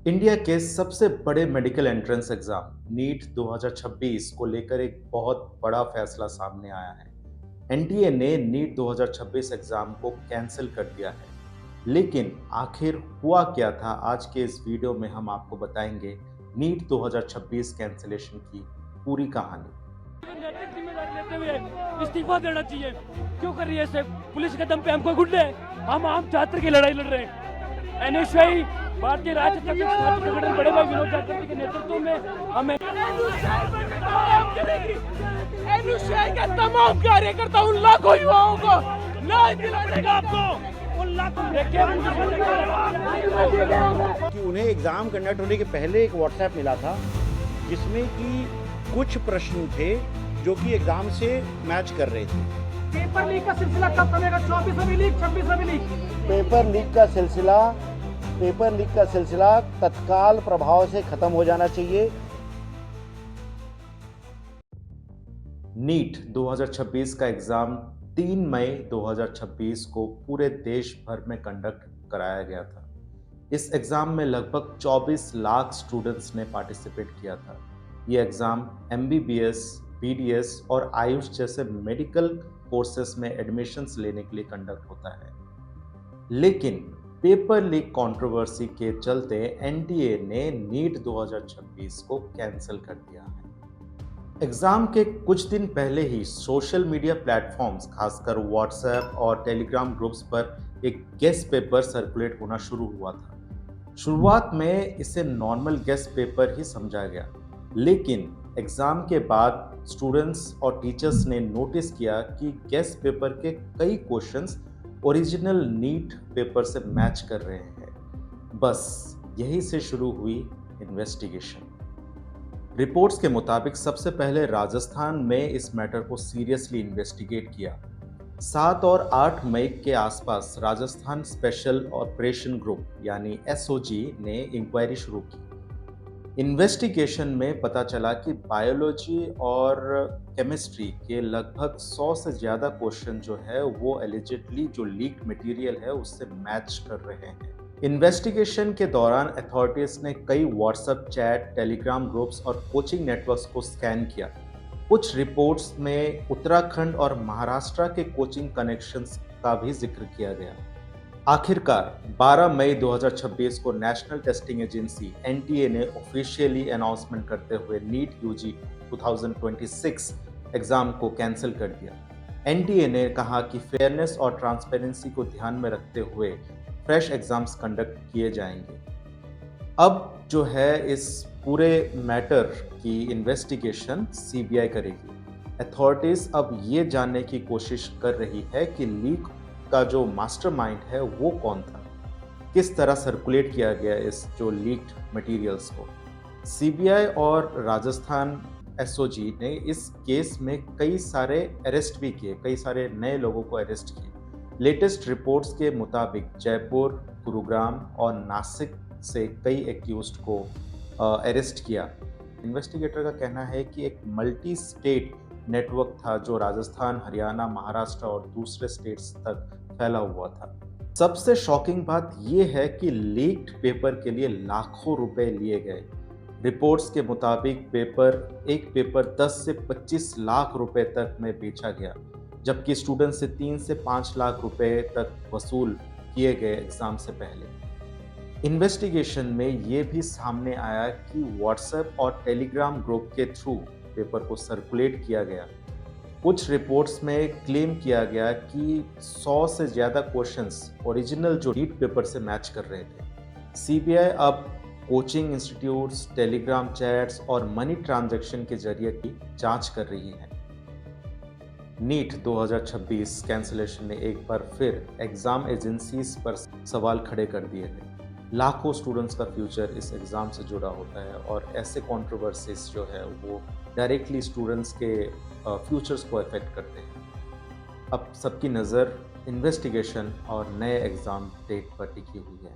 India के सबसे बड़े मेडिकल एंट्रेंस एग्जाम नीट 2026 को लेकर एक बहुत बड़ा फैसला सामने आया है। एनटीए ने नीट 2026 एग्जाम को कैंसिल कर दिया है। लेकिन आखिर हुआ क्या था, आज के इस वीडियो में हम आपको बताएंगे नीट 2026 कैंसिलेशन की पूरी कहानी। नैतिक जिम्मेदारी लेते हुए इस्तीफा देना चाहिए। क्यों कर रही है ऐसे? पुलिस के दम पे हमको गुंडे हम आम छात्र की लड़ाई लड़ रहे हैं। एनएसयूआई भारतीय राज्य छात्र संगठन बड़े भाई विनोद चक्रवर्ती के नेतृत्व में हमें एनएसयूआई के तमाम कार्यकर्ता उन लाखों युवाओं को न्याय दिला देगा। आपको उन लाखों कि उन्हें एग्ज़ाम कंडक्ट होने के पहले एक व्हाट्सएप मिला था जिसमें कि कुछ प्रश्न थे जो कि एग्ज़ाम से मैच कर रहे थे। पेपर लीक का सिलसिला कब थमेगा? 24वीं लीक, 26वीं लीक। पेपर लीक का सिलसिला तत्काल प्रभाव से खत्म हो जाना चाहिए। नीट 2026 का एग्जाम 3 मई 2026 को पूरे देश भर में कंडक्ट कराया गया था। इस एग्जाम में लगभग 24 लाख स्टूडेंट्स ने पार्टिसिपेट किया था। ये एग्जाम एमबीबीएस, बीडीएस और आयुष जैसे मेडिकल कोर्सेस में एडमिशन्स लेने के लिए कंडक्ट होता है। लेकिन पेपर लीक कंट्रोवर्सी के चलते एनटीए ने नीट 2026 को कैंसिल कर दिया है। एग्जाम के कुछ दिन पहले ही सोशल मीडिया प्लेटफॉर्म्स, खासकर व्हाट्सएप और टेलीग्राम ग्रुप्स पर एक गेस्ट पेपर सर्कुलेट होना शुरू हुआ था। शुरुआत में इसे नॉर्मल गेस्ट पेपर ही समझा गया, लेकिन एग्जाम के बाद स्टूडेंट्स और टीचर्स ने नोटिस किया कि गेस्ट पेपर के कई क्वेश्चंस ओरिजिनल नीट पेपर से मैच कर रहे हैं। बस यही से शुरू हुई इन्वेस्टिगेशन। रिपोर्ट्स के मुताबिक सबसे पहले राजस्थान में इस मैटर को सीरियसली इन्वेस्टिगेट किया। 7 और 8 मई के आसपास राजस्थान स्पेशल ऑपरेशन ग्रुप यानी एसओजी ने इंक्वायरी शुरू की। इन्वेस्टिगेशन में पता चला कि बायोलॉजी और केमिस्ट्री के लगभग 100 से ज़्यादा क्वेश्चन जो है वो एलिजिडली जो लीक्ड मटेरियल है उससे मैच कर रहे हैं। इन्वेस्टिगेशन के दौरान अथॉरिटीज ने कई व्हाट्सएप चैट, टेलीग्राम ग्रुप्स और कोचिंग नेटवर्क्स को स्कैन किया। कुछ रिपोर्ट्स में उत्तराखंड और महाराष्ट्र के कोचिंग कनेक्शंस का भी जिक्र किया गया। आखिरकार 12 मई 2026 को नेशनल टेस्टिंग एजेंसी एनटीए ने ऑफिशियली अनाउंसमेंट करते हुए नीट यूजी 2026 एग्जाम को कैंसिल कर दिया। एनटीए ने कहा कि फेयरनेस और ट्रांसपेरेंसी को ध्यान में रखते हुए फ्रेश एग्जाम्स कंडक्ट किए जाएंगे। अब जो है इस पूरे मैटर की इन्वेस्टिगेशन सीबीआई करेगी। अथॉरिटीज अब ये जानने की कोशिश कर रही है कि लीक का जो मास्टरमाइंड है वो कौन था, किस तरह सर्कुलेट किया गया इस जो लीक्ड मटेरियल्स को। सीबीआई और राजस्थान एसओजी ने इस केस में कई सारे अरेस्ट भी किए, कई सारे नए लोगों को अरेस्ट किए। लेटेस्ट रिपोर्ट्स के मुताबिक जयपुर, गुरुग्राम और नासिक से कई एक्यूज्ड को अरेस्ट किया। इन्वेस्टिगेटर का कहना है कि एक मल्टी स्टेट नेटवर्क था जो राजस्थान, हरियाणा, महाराष्ट्र और दूसरे स्टेट्स तक फैला हुआ था। सबसे शॉकिंग बात यह है कि लीक्ड पेपर के लिए लाखों रुपए लिए गए। रिपोर्ट्स के मुताबिक एक पेपर 10 से 25 लाख रुपए तक में बेचा गया, जबकि स्टूडेंट से 3 से 5 लाख रुपए तक वसूल किए गए एग्जाम से पहले। इन्वेस्टिगेशन में ये भी सामने आया कि व्हाट्सएप और टेलीग्राम ग्रुप के थ्रू पेपर को सर्कुलेट किया गया। कुछ रिपोर्ट्स में क्लेम किया गया कि 100 से ज़्यादा क्वेश्चंस ओरिजिनल जो नीट पेपर से मैच कर रहे थे। सीबीआई अब कोचिंग इंस्टीट्यूट्स, टेलीग्राम चैट्स और मनी ट्रांजैक्शन के जरिए की जांच कर रही है। नीट 2026 कैंसिलेशन ने एक बार फिर एग्जाम एजेंसीज पर सवाल खड़े कर दिए हैं। लाखों स्टूडेंट्स का फ्यूचर इस एग्ज़ाम से जुड़ा होता है और ऐसे कंट्रोवर्सीज जो है वो डायरेक्टली स्टूडेंट्स के फ्यूचर्स को अफेक्ट करते हैं। अब सबकी नज़र इन्वेस्टिगेशन और नए एग्ज़ाम डेट पर टिकी हुई है।